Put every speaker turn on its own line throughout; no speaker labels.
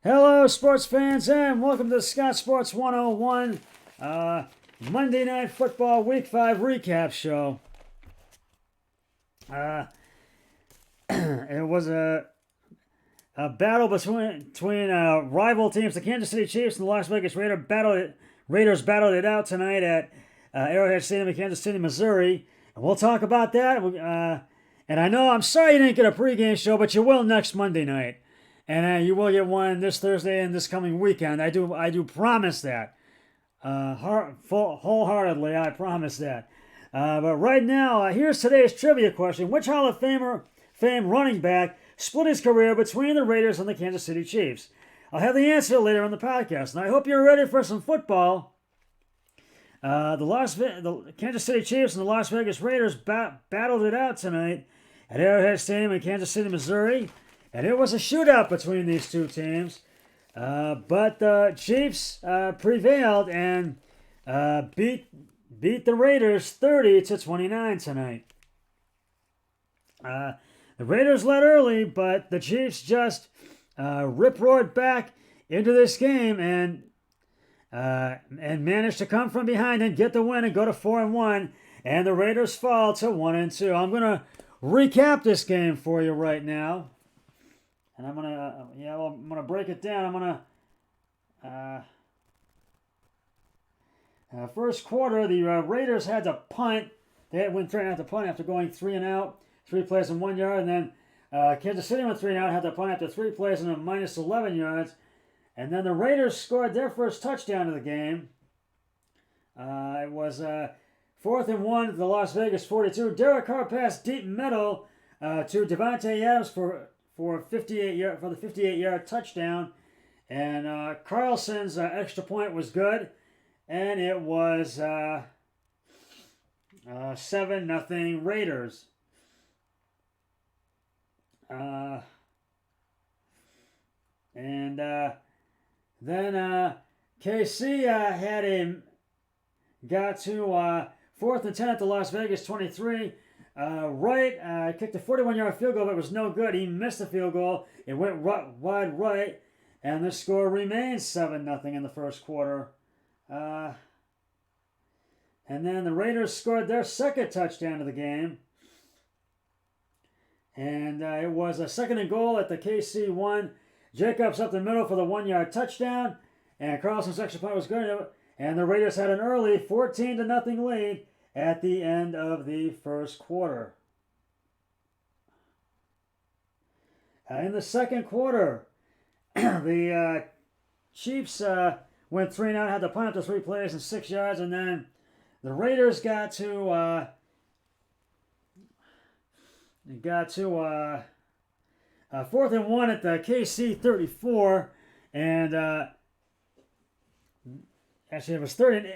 Hello, sports fans, and welcome to Scott Sports 101 Monday Night Football Week 5 recap show. Uh, it was a battle between rival teams. The Kansas City Chiefs and the Las Vegas Raiders battled it out tonight at Arrowhead Stadium in Kansas City, Missouri. And we'll talk about that. And I know I'm sorry you didn't get a pregame show, but you will next Monday night. And you will get one this Thursday and this coming weekend. I do promise that. Wholeheartedly, I promise that. But right now, here's today's trivia question. Which Hall of Fame running back split his career between the Raiders and the Kansas City Chiefs? I'll have the answer later on the podcast. And I hope you're ready for some football. The Kansas City Chiefs and the Las Vegas Raiders battled it out tonight at Arrowhead Stadium in Kansas City, Missouri. And it was a shootout between these two teams. But the Chiefs prevailed and beat the Raiders 30-29 tonight. The Raiders led early, but the Chiefs just rip-roared back into this game and managed to come from behind and get the win and go to 4-1. And the Raiders fall to 1-2. I'm gonna recap this game for you right now. And I'm gonna break it down. First quarter, the Raiders had to punt. They went 3 and out to punt after going 3 and out, 3 plays and 1 yard, and then Kansas City went 3 and out, had to punt after 3 plays and a minus 11 yards, and then the Raiders scored their first touchdown of the game. It was 4th and 1 to the Las Vegas 42. Derek Carr passed deep middle to Davante Adams for the 58-yard touchdown, and Carlson's extra point was good, and it was 7-0 Raiders. Then KC got to 4th and 10 at the Las Vegas 23. Wright kicked a 41-yard field goal, but it was no good. He missed the field goal. It went wide right, and the score remains 7-0 in the first quarter. And then the Raiders scored their second touchdown of the game. And it was a 2nd and goal at the KC 1. Jacobs up the middle for the 1-yard touchdown. And Carlson's extra point was good. And the Raiders had an early 14-0 lead at the end of the first quarter. In the second quarter, the Chiefs went 3 and out, had to punt after 3 plays and 6 yards, and then the Raiders got to 4th and 1 at the KC 34, and actually it was 4th and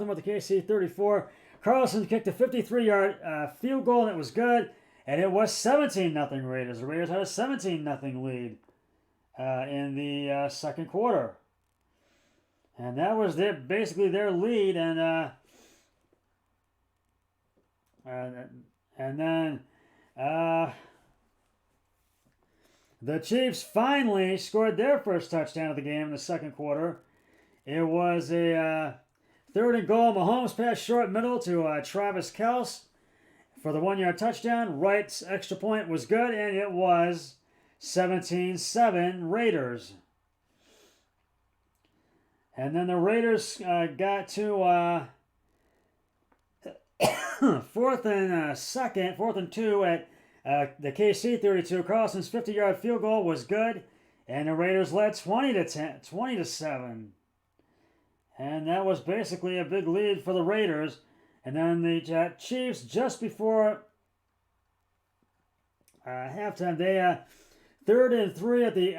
1 at the KC 34. Carlson kicked a 53-yard field goal, and it was good. And it was 17-0 Raiders. The Raiders had a 17-0 lead in the second quarter. And that was basically their lead. And then the Chiefs finally scored their first touchdown of the game in the second quarter. It was a 3rd and goal. Mahomes passed short middle to Travis Kelce for the 1-yard touchdown. Wright's extra point was good, and it was 17-7 Raiders. And then the Raiders got to 4th and 2 at the KC 32. Carlson's 50-yard field goal was good, and the Raiders led 20-7. And that was basically a big lead for the Raiders. And then the Chiefs, just before halftime, they 3rd and 3 at the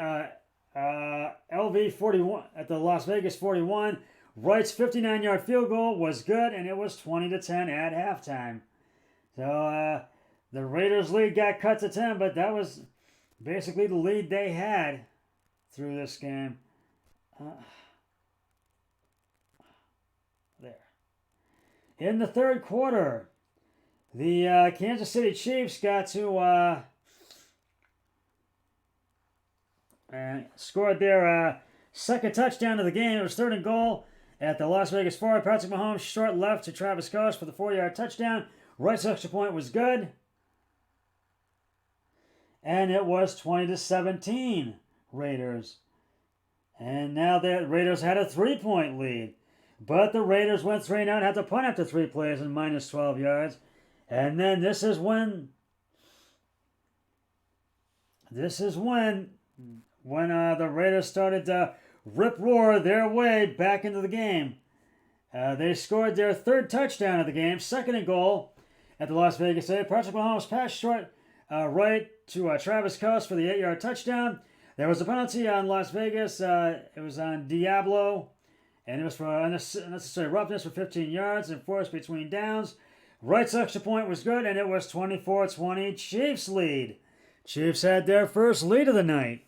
LV 41 at the Las Vegas 41. Wright's 59-yard field goal was good, and it was 20-10 at halftime. So the Raiders' lead got cut to 10, but that was basically the lead they had through this game. In the third quarter, the Kansas City Chiefs got to scored their second touchdown of the game. It was 3rd and goal at the Las Vegas 4. Patrick Mahomes short left to Travis Kelce for the 4-yard touchdown. Right extra point was good. And it was 20-17 Raiders. And now the Raiders had a 3-point lead. But the Raiders went 3 and out, had to punt after 3 plays and minus 12 yards. And then this is when the Raiders started to rip-roar their way back into the game. They scored their 3rd touchdown of the game, 2nd and goal at the Las Vegas 8. Patrick Mahomes passed short right to Travis Kelce for the 8-yard touchdown. There was a penalty on Las Vegas. It was on Diablo, and it was for unnecessary roughness for 15 yards and forced between downs. Wright's extra point was good, and it was 24-20 Chiefs lead. Chiefs had their first lead of the night.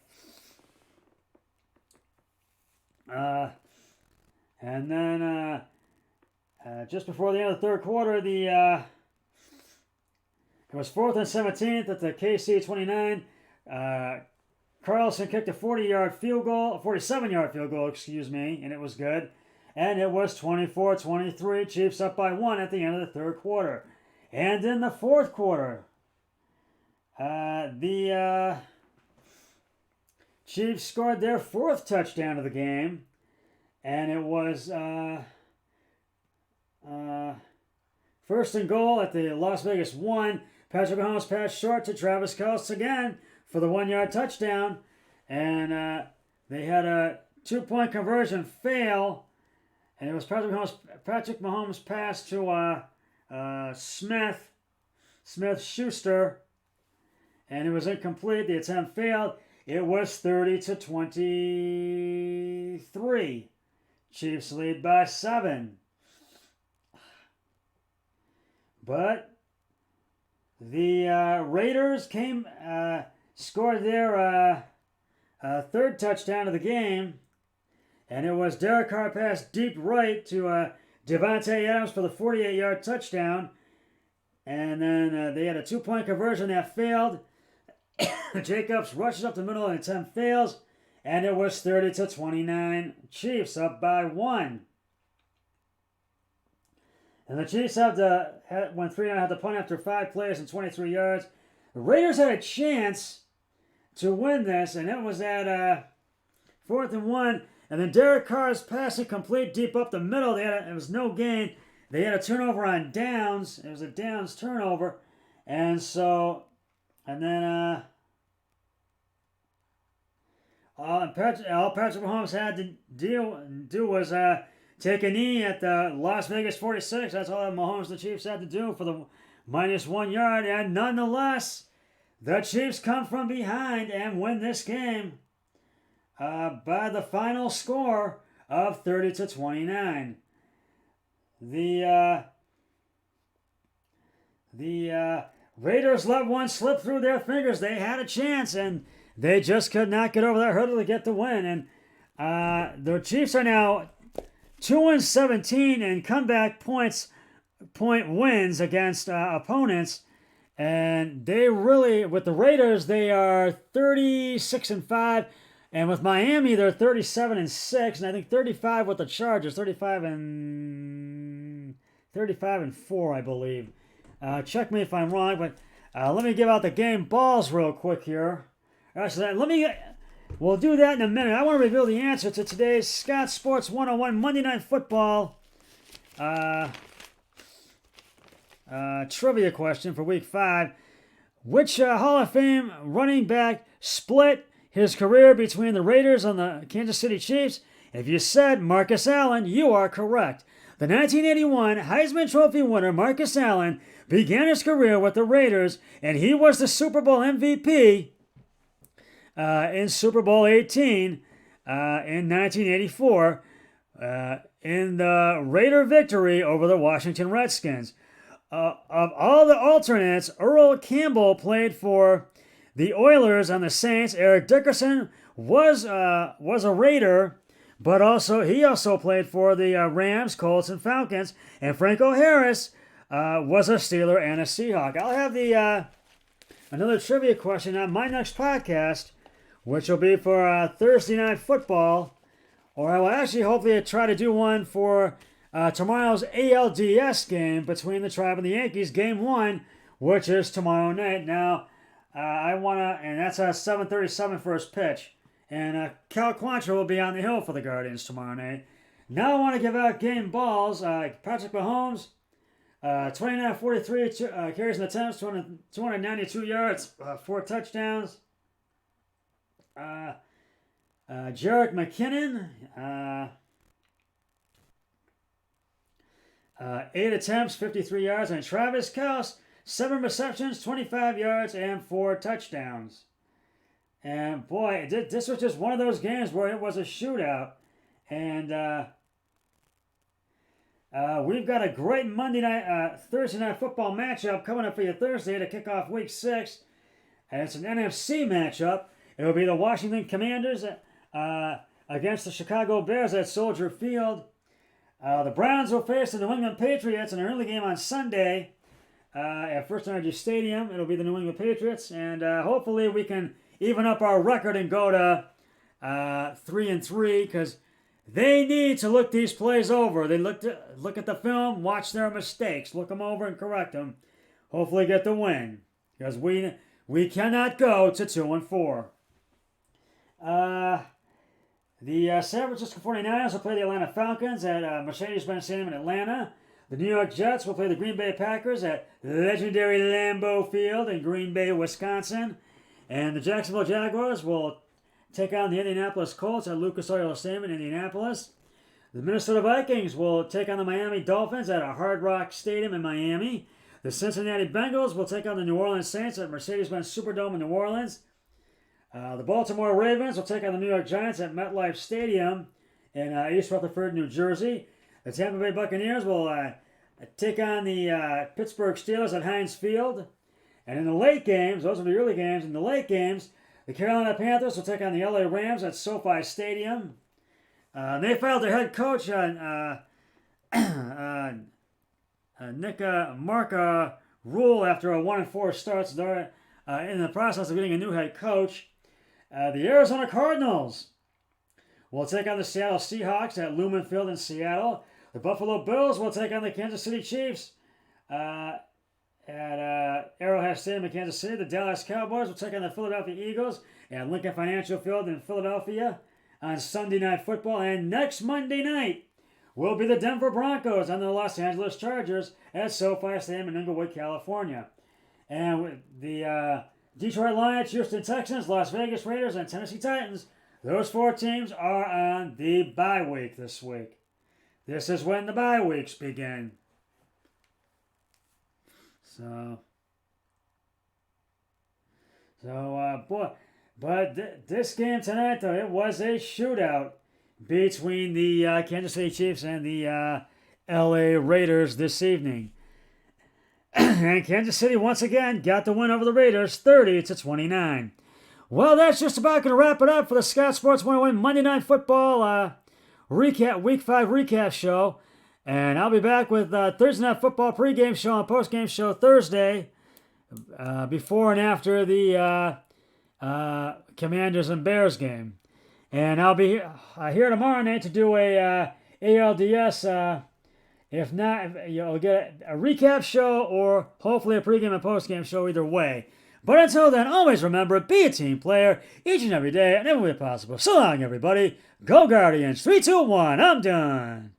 And then just before the end of the 3rd quarter, it was 4th and 17 at the KC 29. Carlson kicked a 47-yard field goal, and it was good. And it was 24-23, Chiefs up by 1 at the end of the 3rd quarter. And in the 4th quarter, the Chiefs scored their 4th touchdown of the game, and it was 1st and goal at the Las Vegas 1. Patrick Mahomes passed short to Travis Kelce again for the 1-yard touchdown, and they had a 2-point conversion fail, and it was Patrick Mahomes' pass to Smith-Schuster, and it was incomplete. The attempt failed. It was 30-23. Chiefs lead by 7. But the Raiders scored their 3rd touchdown of the game, and it was Derek Carr pass deep right to Devontae Adams for the 48-yard touchdown. And then they had a 2-point conversion that failed. Jacobs rushes up the middle and the attempt fails, and it was 30-29. Chiefs up by 1. And the Chiefs went 3 and had to punt after 5 plays and 23 yards. The Raiders had a chance to win this, and it was at 4th and 1. And then Derek Carr's pass complete deep up the middle. It was no gain. They had a turnover on downs. It was a downs turnover. And then all Patrick Mahomes had to do was take a knee at the Las Vegas 46. That's all that Mahomes, the Chiefs, had to do for the minus 1 yard. And nonetheless, the Chiefs come from behind and win this game by the final score of 30-29. The Raiders let one slip through their fingers. They had a chance, and they just could not get over that hurdle to get the win. And the Chiefs are now 2-17 in comeback point wins against opponents. And they really, with the Raiders, they are 36-5. And with Miami, they're 37-6. And I think 35 with the Chargers, 35 and 4, I believe. Check me if I'm wrong, but let me give out the game balls real quick here. We'll do that in a minute. I want to reveal the answer to today's Scott Sports 101 Monday Night Football trivia question for Week 5. Which Hall of Fame running back split his career between the Raiders and the Kansas City Chiefs? If you said Marcus Allen, you are correct. The 1981 Heisman Trophy winner Marcus Allen began his career with the Raiders, and he was the Super Bowl MVP in Super Bowl 18 in 1984 in the Raider victory over the Washington Redskins. Of all the alternates, Earl Campbell played for the Oilers and the Saints. Eric Dickerson was a Raider, but he also played for the Rams, Colts, and Falcons. And Franco Harris was a Steeler and a Seahawk. I'll have another trivia question on my next podcast which will be for Thursday Night Football. Or I will actually hopefully try to do one for tomorrow's ALDS game between the Tribe and the Yankees, Game 1, which is tomorrow night. Now, I want to, and that's a 7:37 first pitch. And Cal Quantrill will be on the hill for the Guardians tomorrow night. Now I want to give out game balls. Patrick Mahomes, 29-43 carries and attempts, 292 yards, 4 touchdowns. Jerick McKinnon, 8 attempts, 53 yards. And Travis Kelce, 7 receptions, 25 yards, and 4 touchdowns. And boy, this was just one of those games where it was a shootout. And we've got a great Thursday night football matchup coming up for you Thursday to kick off Week 6. And it's an NFC matchup. It will be the Washington Commanders against the Chicago Bears at Soldier Field. The Browns will face the New England Patriots in an early game on Sunday at First Energy Stadium. It'll be the New England Patriots. And hopefully we can even up our record and go to 3-3, because they need to look these plays over. They look at the film, watch their mistakes, look them over and correct them. Hopefully get the win, because we cannot go to 2-4. The San Francisco 49ers will play the Atlanta Falcons at Mercedes-Benz Stadium in Atlanta. The New York Jets will play the Green Bay Packers at legendary Lambeau Field in Green Bay, Wisconsin. And the Jacksonville Jaguars will take on the Indianapolis Colts at Lucas Oil Stadium in Indianapolis. The Minnesota Vikings will take on the Miami Dolphins at a Hard Rock Stadium in Miami. The Cincinnati Bengals will take on the New Orleans Saints at Mercedes-Benz Superdome in New Orleans. The Baltimore Ravens will take on the New York Giants at MetLife Stadium in East Rutherford, New Jersey. The Tampa Bay Buccaneers will take on the Pittsburgh Steelers at Heinz Field. And in the late games, those are the early games. In the late games, the Carolina Panthers will take on the LA Rams at SoFi Stadium. They filed their head coach Nick Marka rule after a 1-4 start. So they're in the process of getting a new head coach. The Arizona Cardinals will take on the Seattle Seahawks at Lumen Field in Seattle. The Buffalo Bills will take on the Kansas City Chiefs at Arrowhead Stadium in Kansas City. The Dallas Cowboys will take on the Philadelphia Eagles at Lincoln Financial Field in Philadelphia on Sunday Night Football. And next Monday night will be the Denver Broncos and the Los Angeles Chargers at SoFi Stadium in Inglewood, California. And the Detroit Lions, Houston Texans, Las Vegas Raiders, and Tennessee Titans, those 4 teams are on the bye week this week. This is when the bye weeks begin. This game tonight, though, it was a shootout between the Kansas City Chiefs and the LA Raiders this evening. And Kansas City once again got the win over the Raiders, 30-29. Well, that's just about going to wrap it up for the Scott Sports 101 Monday Night Football recap, Week 5 recap show. And I'll be back with Thursday Night Football pregame show and postgame show Thursday, before and after the Commanders and Bears game. And I'll be here tomorrow night to do a ALDS. If not, you'll get a recap show or hopefully a pregame and postgame show either way. But until then, always remember, be a team player each and every day and every way possible. So long, everybody. Go Guardians. 3, 2, 1. I'm done.